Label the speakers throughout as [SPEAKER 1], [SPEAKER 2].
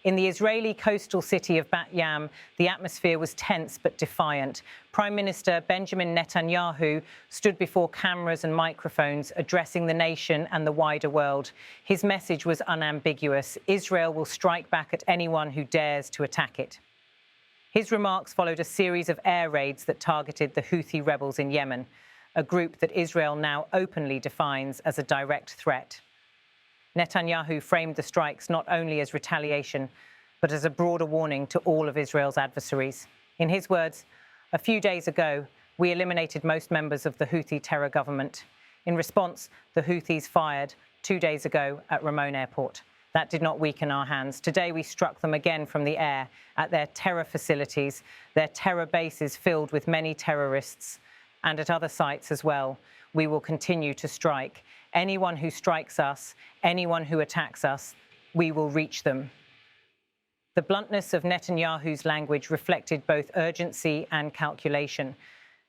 [SPEAKER 1] In the Israeli coastal city of Bat Yam, the atmosphere was tense but defiant. Prime Minister Benjamin Netanyahu stood before cameras and microphones, addressing the nation and the wider world. His message was unambiguous: Israel will strike back at anyone who dares to attack it. His remarks followed a series of air raids that targeted the Houthi rebels in Yemen, a group that Israel now openly defines as a direct threat. Netanyahu framed the strikes not only as retaliation, but as a broader warning to all of Israel's adversaries. In his words, "A few days ago, we eliminated most members of the Houthi terror government. In response, the Houthis fired 2 days ago at Ramon Airport. That did not weaken our hands. Today, we struck them again from the air at their terror facilities, their terror bases filled with many terrorists, and at other sites as well. We will continue to strike. Anyone who strikes us, anyone who attacks us, we will reach them." The bluntness of Netanyahu's language reflected both urgency and calculation.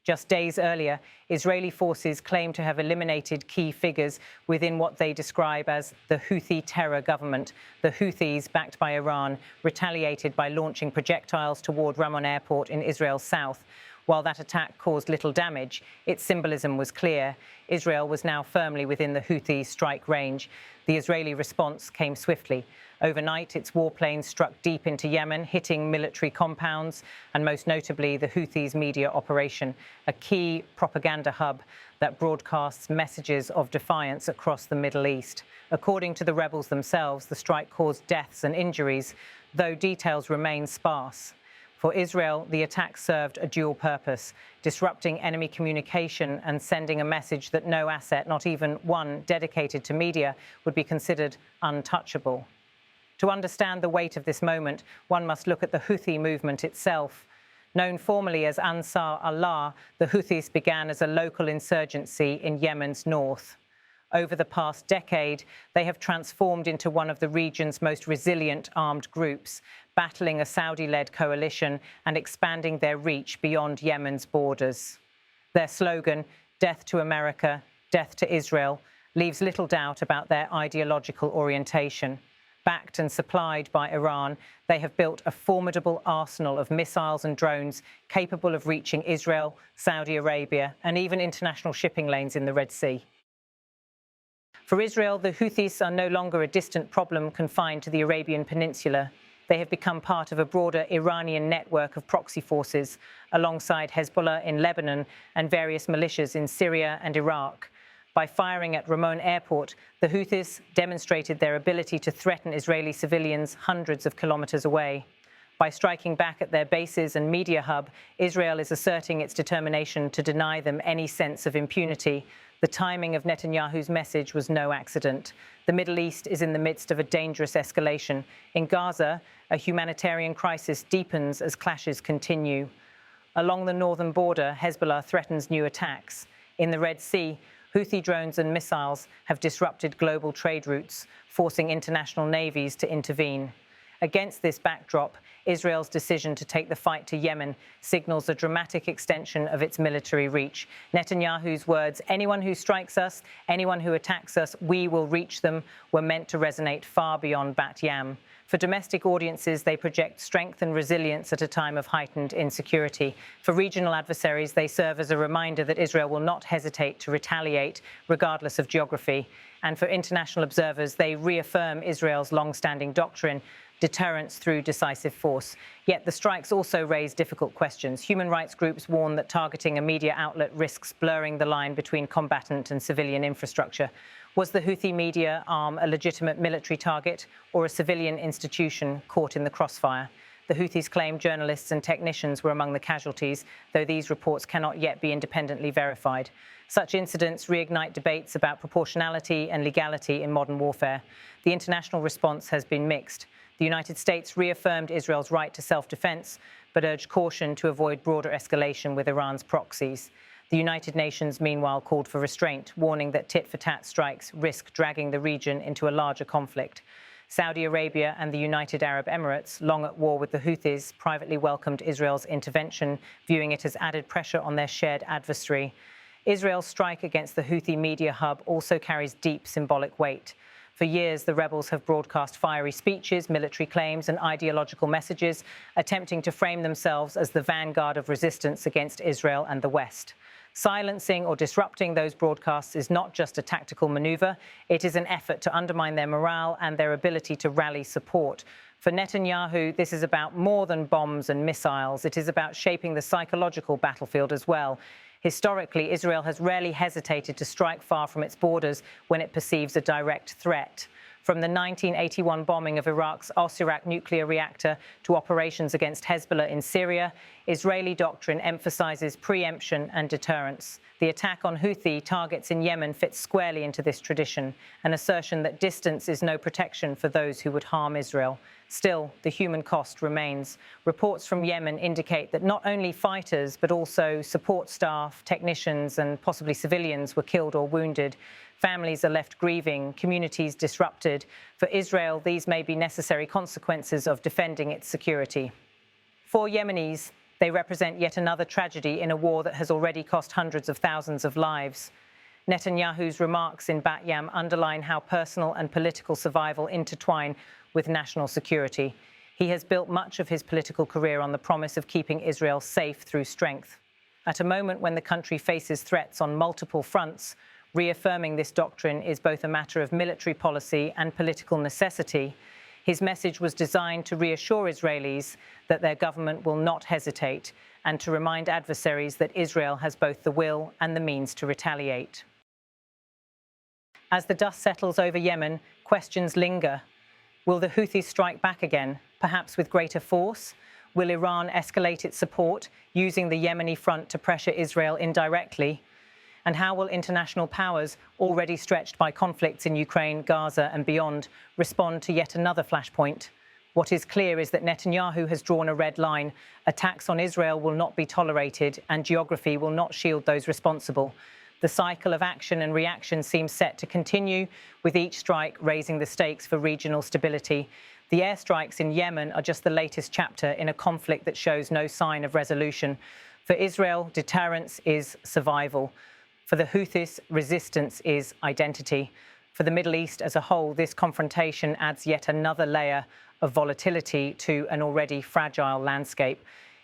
[SPEAKER 1] Just days earlier, Israeli forces claimed to have eliminated key figures within what they describe as the Houthi terror government. The Houthis, backed by Iran, retaliated by launching projectiles toward Ramon Airport in Israel's south. While that attack caused little damage, its symbolism was clear. Israel was now firmly within the Houthis' strike range. The Israeli response came swiftly. Overnight, its warplanes struck deep into Yemen, hitting military compounds, and most notably the Houthis' media operation, a key propaganda hub that broadcasts messages of defiance across the Middle East. According to the rebels themselves, the strike caused deaths and injuries, though details remain sparse. For Israel, the attack served a dual purpose: disrupting enemy communication and sending a message that no asset, not even one dedicated to media, would be considered untouchable. To understand the weight of this moment, one must look at the Houthi movement itself. Known formally as Ansar Allah, the Houthis began as a local insurgency in Yemen's north. Over the past decade, they have transformed into one of the region's most resilient armed groups, battling a Saudi-led coalition and expanding their reach beyond Yemen's borders. Their slogan, "Death to America, Death to Israel," leaves little doubt about their ideological orientation. Backed and supplied by Iran, they have built a formidable arsenal of missiles and drones capable of reaching Israel, Saudi Arabia, and even international shipping lanes in the Red Sea. For Israel, the Houthis are no longer a distant problem confined to the Arabian Peninsula. They have become part of a broader Iranian network of proxy forces, alongside Hezbollah in Lebanon and various militias in Syria and Iraq. By firing at Ramon Airport, the Houthis demonstrated their ability to threaten Israeli civilians hundreds of kilometers away. By striking back at their bases and media hub, Israel is asserting its determination to deny them any sense of impunity. The timing of Netanyahu's message was no accident. The Middle East is in the midst of a dangerous escalation. In Gaza, a humanitarian crisis deepens as clashes continue. Along the northern border, Hezbollah threatens new attacks. In the Red Sea, Houthi drones and missiles have disrupted global trade routes, forcing international navies to intervene. Against this backdrop, Israel's decision to take the fight to Yemen signals a dramatic extension of its military reach. Netanyahu's words, "Anyone who strikes us, anyone who attacks us, we will reach them," were meant to resonate far beyond Bat Yam. For domestic audiences, they project strength and resilience at a time of heightened insecurity. For regional adversaries, they serve as a reminder that Israel will not hesitate to retaliate, regardless of geography. And for international observers, they reaffirm Israel's long-standing doctrine: deterrence through decisive force. Yet the strikes also raise difficult questions. Human rights groups warn that targeting a media outlet risks blurring the line between combatant and civilian infrastructure. Was the Houthi media arm a legitimate military target or a civilian institution caught in the crossfire? The Houthis claim journalists and technicians were among the casualties, though these reports cannot yet be independently verified. Such incidents reignite debates about proportionality and legality in modern warfare. The international response has been mixed. The United States reaffirmed Israel's right to self-defense, but urged caution to avoid broader escalation with Iran's proxies. The United Nations, meanwhile, called for restraint, warning that tit-for-tat strikes risk dragging the region into a larger conflict. Saudi Arabia and the United Arab Emirates, long at war with the Houthis, privately welcomed Israel's intervention, viewing it as added pressure on their shared adversary. Israel's strike against the Houthi media hub also carries deep symbolic weight. For years, the rebels have broadcast fiery speeches, military claims, and ideological messages, attempting to frame themselves as the vanguard of resistance against Israel and the West. Silencing or disrupting those broadcasts is not just a tactical maneuver, it is an effort to undermine their morale and their ability to rally support. For Netanyahu, this is about more than bombs and missiles. It is about shaping the psychological battlefield as well. Historically, Israel has rarely hesitated to strike far from its borders when it perceives a direct threat. From the 1981 bombing of Iraq's Osirak nuclear reactor to operations against Hezbollah in Syria, Israeli doctrine emphasizes preemption and deterrence. The attack on Houthi targets in Yemen fits squarely into this tradition, an assertion that distance is no protection for those who would harm Israel. Still, the human cost remains. Reports from Yemen indicate that not only fighters, but also support staff, technicians, and possibly civilians were killed or wounded. Families are left grieving, communities disrupted. For Israel, these may be necessary consequences of defending its security. For Yemenis, they represent yet another tragedy in a war that has already cost hundreds of thousands of lives. Netanyahu's remarks in Bat Yam underline how personal and political survival intertwine with national security. He has built much of his political career on the promise of keeping Israel safe through strength. At a moment when the country faces threats on multiple fronts, reaffirming this doctrine is both a matter of military policy and political necessity. His message was designed to reassure Israelis that their government will not hesitate and to remind adversaries that Israel has both the will and the means to retaliate. As the dust settles over Yemen, questions linger. Will the Houthis strike back again, perhaps with greater force? Will Iran escalate its support, using the Yemeni front to pressure Israel indirectly? And how will international powers, already stretched by conflicts in Ukraine, Gaza and beyond, respond to yet another flashpoint? What is clear is that Netanyahu has drawn a red line. Attacks on Israel will not be tolerated, and geography will not shield those responsible. The cycle of action and reaction seems set to continue, with each strike raising the stakes for regional stability. The airstrikes in Yemen are just the latest chapter in a conflict that shows no sign of resolution. For Israel, deterrence is survival. For the Houthis, resistance is identity. For the Middle East as a whole, this confrontation adds yet another layer of volatility to an already fragile landscape.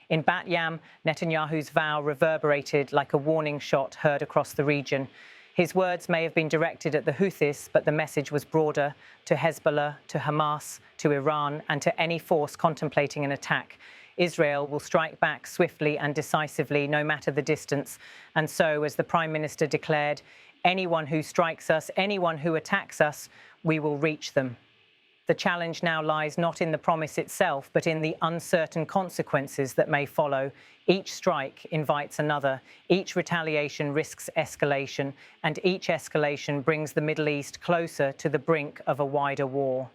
[SPEAKER 1] In Bat Yam, Netanyahu's vow reverberated like a warning shot heard across the region. His words may have been directed at the Houthis, but the message was broader, to Hezbollah, to Hamas, to Iran, and to any force contemplating an attack. Israel will strike back swiftly and decisively, no matter the distance. And so, as the Prime Minister declared, anyone who strikes us, anyone who attacks us, we will reach them. The challenge now lies not in the promise itself, but in the uncertain consequences that may follow. Each strike invites another. Each retaliation risks escalation, and each escalation brings the Middle East closer to the brink of a wider war.